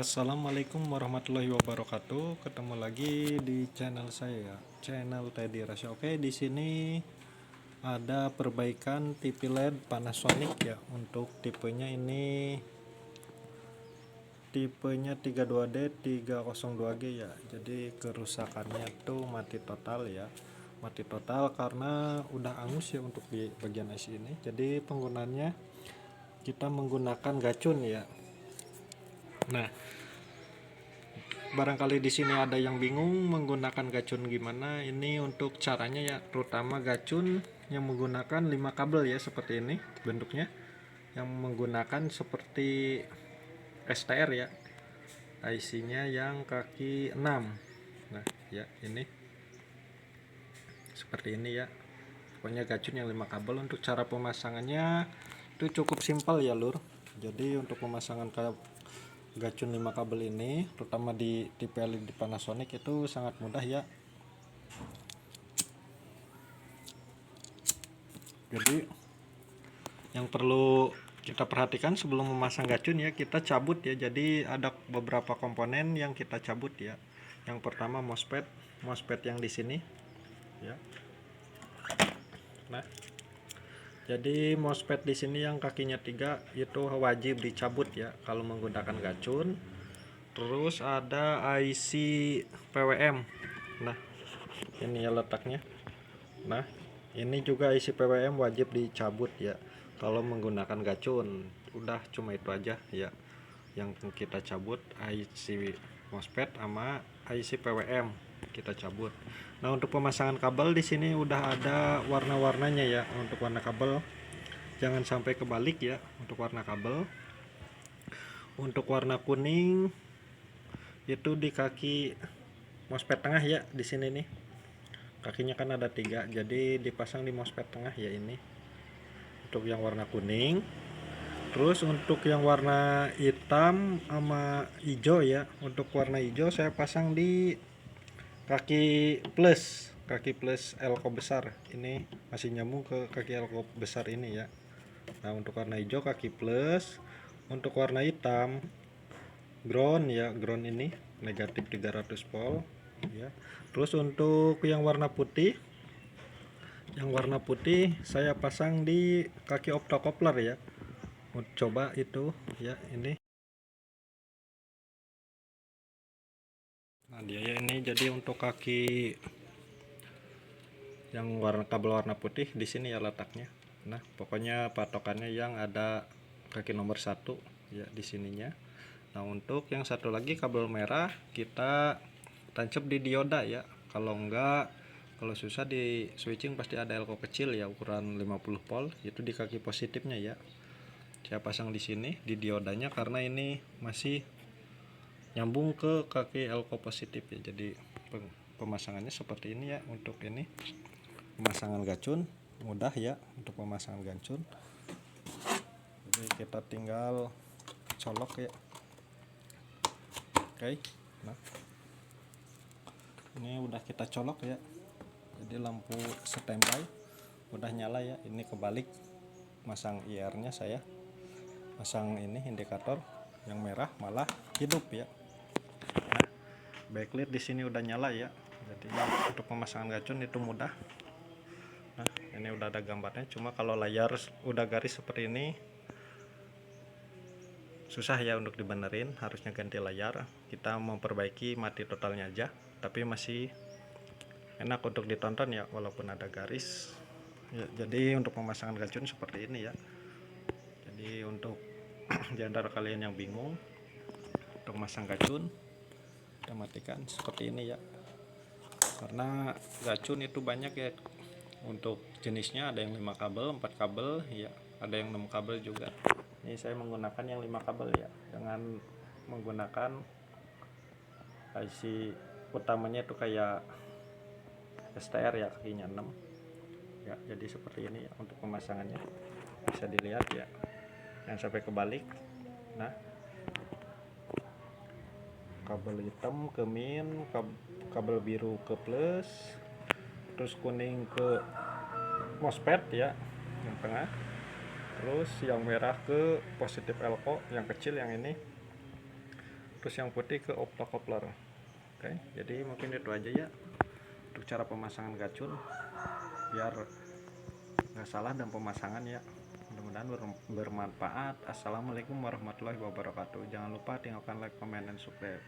Assalamualaikum warahmatullahi wabarakatuh. Ketemu lagi di channel saya, channel Teddy Rasya. Oke, di sini ada perbaikan TV LED Panasonic ya. Untuk tipenya ini tipenya 32D 302G ya. Jadi kerusakannya tuh mati total ya. Mati total karena udah angus ya untuk di bagian IC ini. Jadi penggunaannya kita menggunakan gacun ya. Nah, barangkali di sini ada yang bingung menggunakan gacun gimana. Ini untuk caranya ya, terutama gacun yang menggunakan 5 kabel ya, seperti ini bentuknya, yang menggunakan seperti STR ya, IC-nya yang kaki 6. Nah ya, ini seperti ini ya, pokoknya gacun yang 5 kabel. Untuk cara pemasangannya itu cukup simpel ya lur. Jadi untuk pemasangan gacun 5 kabel ini, terutama di tipe LED Panasonic, itu sangat mudah ya. Jadi yang perlu kita perhatikan sebelum memasang gacun ya, kita cabut ya. Jadi ada beberapa komponen yang kita cabut ya. Yang pertama MOSFET yang di sini ya. Nah, jadi MOSFET di sini yang kakinya 3 itu wajib dicabut ya kalau menggunakan gacun. Terus ada IC PWM. Nah, ini ya letaknya. Nah, ini juga IC PWM wajib dicabut ya kalau menggunakan gacun. Udah cuma itu aja ya yang kita cabut, IC MOSFET sama IC PWM kita cabut. Nah, untuk pemasangan kabel di sini udah ada warna-warnanya ya. Untuk warna kabel jangan sampai kebalik ya. Untuk warna kabel, untuk warna kuning itu di kaki MOSFET tengah ya, di sini nih. Kakinya kan ada 3, jadi dipasang di MOSFET tengah ya ini. Untuk yang warna kuning. Terus untuk yang warna hitam sama hijau ya. Untuk warna hijau saya pasang di kaki plus elko besar. Ini masih nyambung ke kaki elko besar ini ya. Nah, untuk warna hijau kaki plus. Untuk warna hitam ground ya, ground ini negatif 300 volt ya. Terus untuk yang warna putih, saya pasang di kaki optocoupler ya. Coba itu ya, ini. Nah, dia ya ini. Jadi untuk kaki yang kabel warna putih di sini ya letaknya. Nah, pokoknya patokannya yang ada kaki nomor 1 ya di sininya. Nah, untuk yang satu lagi kabel merah kita tancap di dioda ya. Kalau susah di switching pasti ada elko kecil ya, ukuran 50 volt, itu di kaki positifnya ya. Saya pasang di sini di diodanya karena ini masih nyambung ke kaki elko positif ya. Jadi pemasangannya seperti ini ya. Untuk ini pemasangan gacun mudah ya. Untuk pemasangan gacun, jadi kita tinggal colok ya. Oke, nah ini udah kita colok ya. Jadi lampu standby udah nyala ya. Ini kebalik, masang IR nya saya pasang ini indikator yang merah malah hidup ya. Nah, backlight di sini udah nyala ya. Jadi untuk pemasangan gacun itu mudah. Nah, ini udah ada gambarnya. Cuma kalau layar udah garis seperti ini susah ya untuk dibenerin, harusnya ganti layar. Kita memperbaiki mati totalnya aja, tapi masih enak untuk ditonton ya walaupun ada garis ya. Jadi untuk pemasangan gacun seperti ini ya. Jadi untuk di antara kalian yang bingung untuk masang gacun, kita matikan seperti ini ya. Karena gacun itu banyak ya. Untuk jenisnya ada yang 5 kabel, 4 kabel ya, ada yang 6 kabel juga. Ini saya menggunakan yang 5 kabel ya, dengan menggunakan IC utamanya itu kayak STR ya, kakinya 6 ya. Jadi seperti ini ya untuk pemasangannya, bisa dilihat ya, jangan sampai kebalik. Nah, kabel hitam ke min, kabel biru ke plus, terus kuning ke MOSFET ya yang tengah, terus yang merah ke positif elko yang kecil yang ini. terus yang putih ke optokopler. Oke, jadi mungkin itu aja ya untuk cara pemasangan gacun biar nggak salah dan pemasangan ya. Mudah-mudahan bermanfaat. Assalamualaikum warahmatullahi wabarakatuh. Jangan lupa tinggalkan like, comment, dan subscribe.